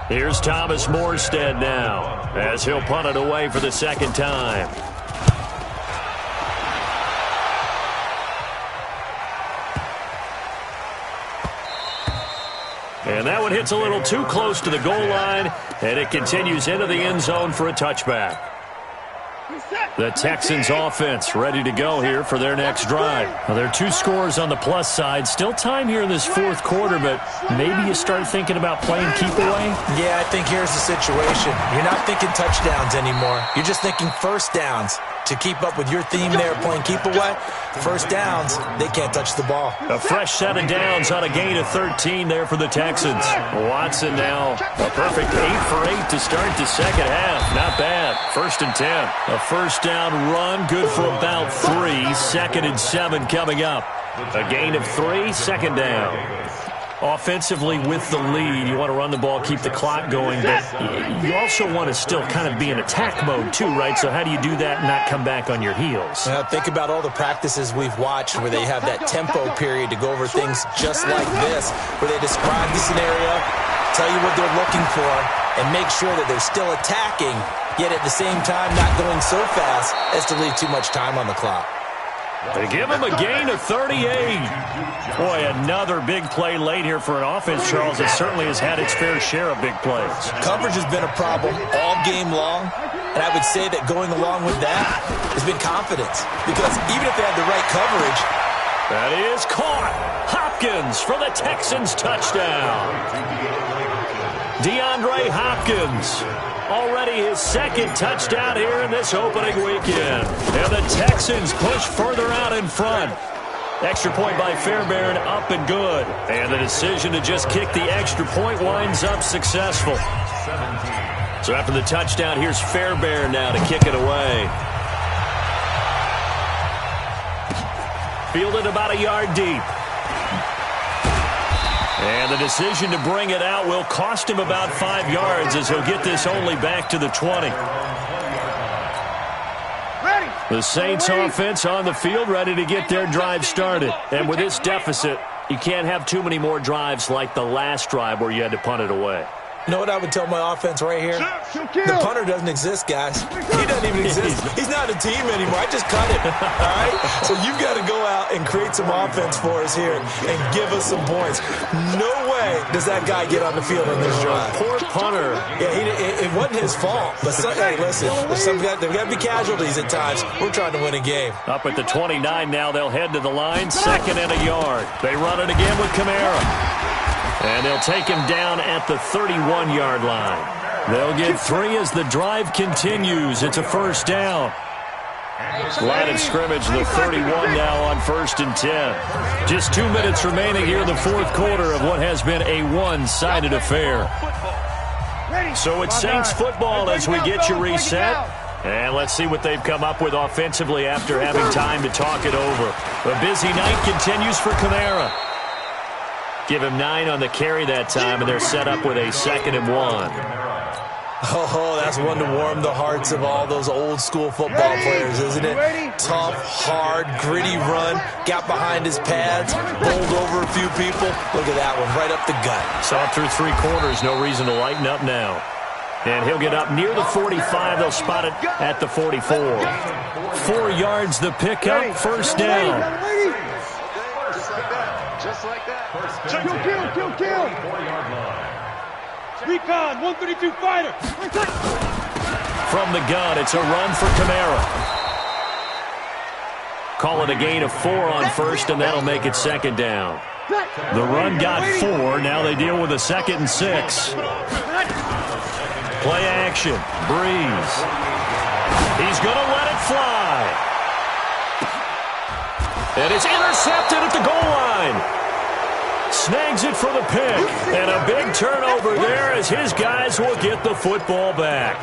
Here's Thomas Morstead now, as he'll punt it away for the second time. And that one hits a little too close to the goal line, and it continues into the end zone for a touchback. The Texans offense ready to go here for their next drive. Well, there are 2 scores on the plus side. Still time here in this 4th quarter, but maybe you start thinking about playing keep away? Yeah, I think here's the situation. You're not thinking touchdowns anymore. You're just thinking first downs. To keep up with your theme there, playing keep away, first downs, they can't touch the ball. A fresh set of downs on a gain of 13 there for the Texans. Watson now a perfect 8 for 8 to start the second half. Not bad. 1st and 10. A first down run, good for about 3. 2nd and 7 coming up. A gain of 3, 2nd down. Offensively with the lead, you want to run the ball, keep the clock going, but you also want to still kind of be in attack mode too, right? So how do you do that and not come back on your heels? Think about all the practices we've watched where they have that tempo period to go over things just like this, where they describe the scenario, tell you what they're looking for, and make sure that they're still attacking, yet at the same time not going so fast as to leave too much time on the clock. They give him a gain of 38. Boy, another big play late here for an offense, Charles, that certainly has had its fair share of big plays. Coverage has been a problem all game long, and I would say that going along with that has been confidence, because even if they had the right coverage. That is caught. Hopkins for the Texans touchdown. DeAndre Hopkins. Already his 2nd touchdown here in this opening weekend. And the Texans push further out in front. Extra point by Fairbairn, up and good. And the decision to just kick the extra point winds up successful. So after the touchdown, here's Fairbairn now to kick it away. Fielded about a yard deep. And the decision to bring it out will cost him about 5 yards as he'll get this only back to the 20. The Saints offense on the field ready to get their drive started. And with this deficit, you can't have too many more drives like the last drive where you had to punt it away. You know what I would tell my offense right here? The punter doesn't exist, guys. He doesn't even exist. He's not a team anymore. I just cut him. All right? So you've got to go out and create some offense for us here and give us some points. No way does that guy get on the field on this drive. Poor punter. Yeah, it wasn't his fault. But hey, listen, there's got to be casualties at times. We're trying to win a game. Up at the 29 now, they'll head to the line. 2nd and a yard. They run it again with Kamara. And they'll take him down at the 31-yard line. They'll get 3 as the drive continues. It's a first down. Line of scrimmage, the 31 now on 1st and 10. Just 2 minutes remaining here in the fourth quarter of what has been a one-sided affair. So it's Saints football as we get you reset. And let's see what they've come up with offensively after having time to talk it over. A busy night continues for Kamara. Give him 9 on the carry that time, and they're set up with a 2nd and 1. Oh, that's one to warm the hearts of all those old-school football players, isn't it? Tough, hard, gritty run. Got behind his pads, bowled over a few people. Look at that one, right up the gut. Saw it through 3 quarters. No reason to lighten up now. And he'll get up near the 45. They'll spot it at the 44. 4 yards the pickup, first down. Just like that. Kill. Recon, 132 fighter. From the gun, it's a run for Kamara. Call it a gain of 4 on first, and that'll make it 2nd down. The run got 4. Now they deal with a 2nd and 6. Play action. Breeze. He's going to let it fly. And it's intercepted at the goal line. Snags it for the pick. And a big turnover there as his guys will get the football back.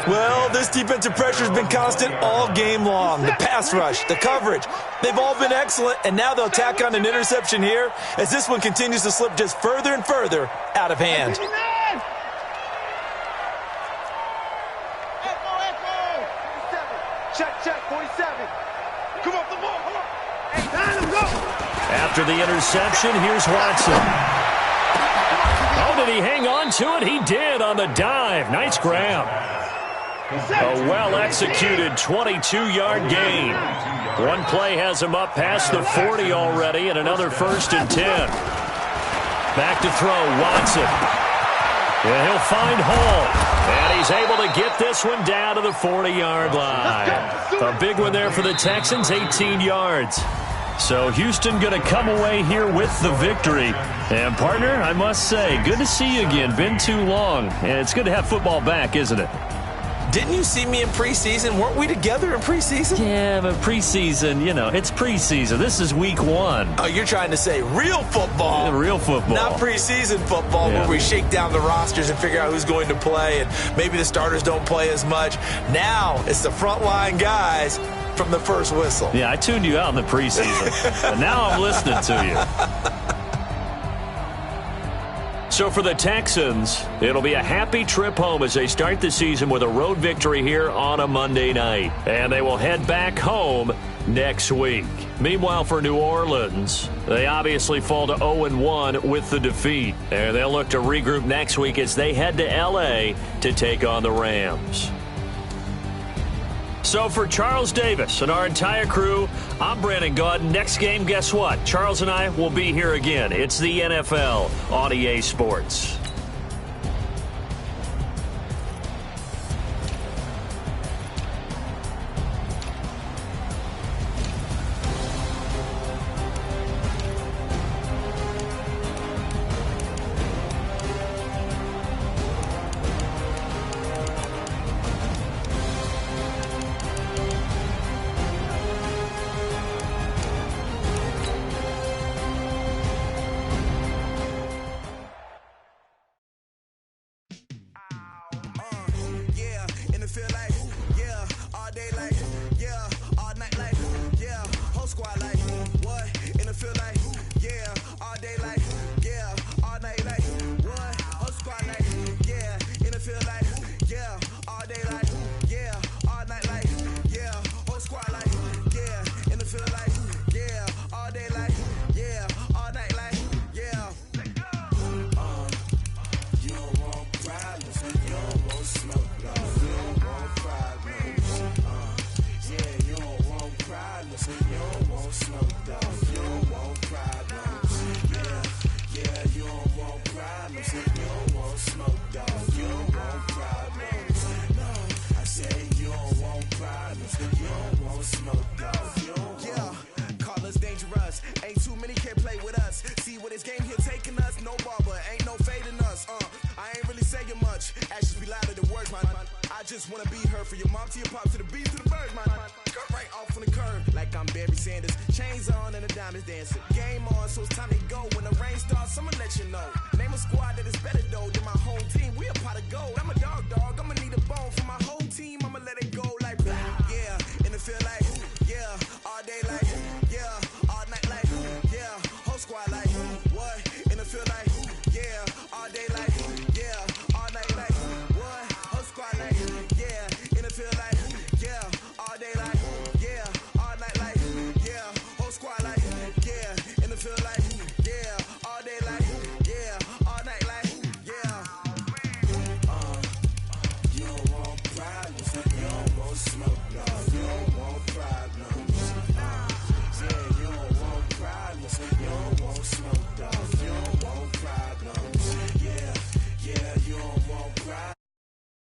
Well, this defensive pressure has been constant all game long. The pass rush, the coverage, they've all been excellent, and now they'll tack on an interception here as this one continues to slip just further and further out of hand. Check, 47. Come off the ball, come on. Hey, time, go. After the interception, here's Watson. Oh, did he hang on to it? He did on the dive. Nice grab. A well-executed 22-yard gain. One play has him up past the 40 already, and another 1st and 10. Back to throw, Watson. And he'll find Hall. And he's able to get this one down to the 40-yard line. A big one there for the Texans, 18 yards. So Houston going to come away here with the victory. And, partner, I must say, good to see you again. Been too long. And it's good to have football back, isn't it? Didn't you see me in preseason? Weren't we together in preseason? Yeah, but preseason, you know, it's preseason. This is week 1. Oh, you're trying to say real football. Yeah, real football. Not preseason football where we shake down the rosters and figure out who's going to play, and maybe the starters don't play as much. Now it's the frontline guys from the first whistle. Yeah, I tuned you out in the preseason. But now I'm listening to you. So for the Texans, it'll be a happy trip home as they start the season with a road victory here on a Monday night. And they will head back home next week. Meanwhile, for New Orleans, they obviously fall to 0-1 with the defeat. And they'll look to regroup next week as they head to L.A. to take on the Rams. So for Charles Davis and our entire crew, I'm Brandon Gaudin. Next game, guess what? Charles and I will be here again. It's the NFL on EA Sports. Ain't too many can play with us. See what this game here taking us. just wanna be her. For your mom to your pop to the beat to the birds, my cut right off on the curve. Like I'm Barry Sanders, chains on and the diamonds dancing. Game on, so it's time to go. When the rain starts, I'ma let you know. Name a squad that is better though than my home team. We a pot of gold. I'm a dog, I'ma need a bone for my whole team. I'ma let it go like blah.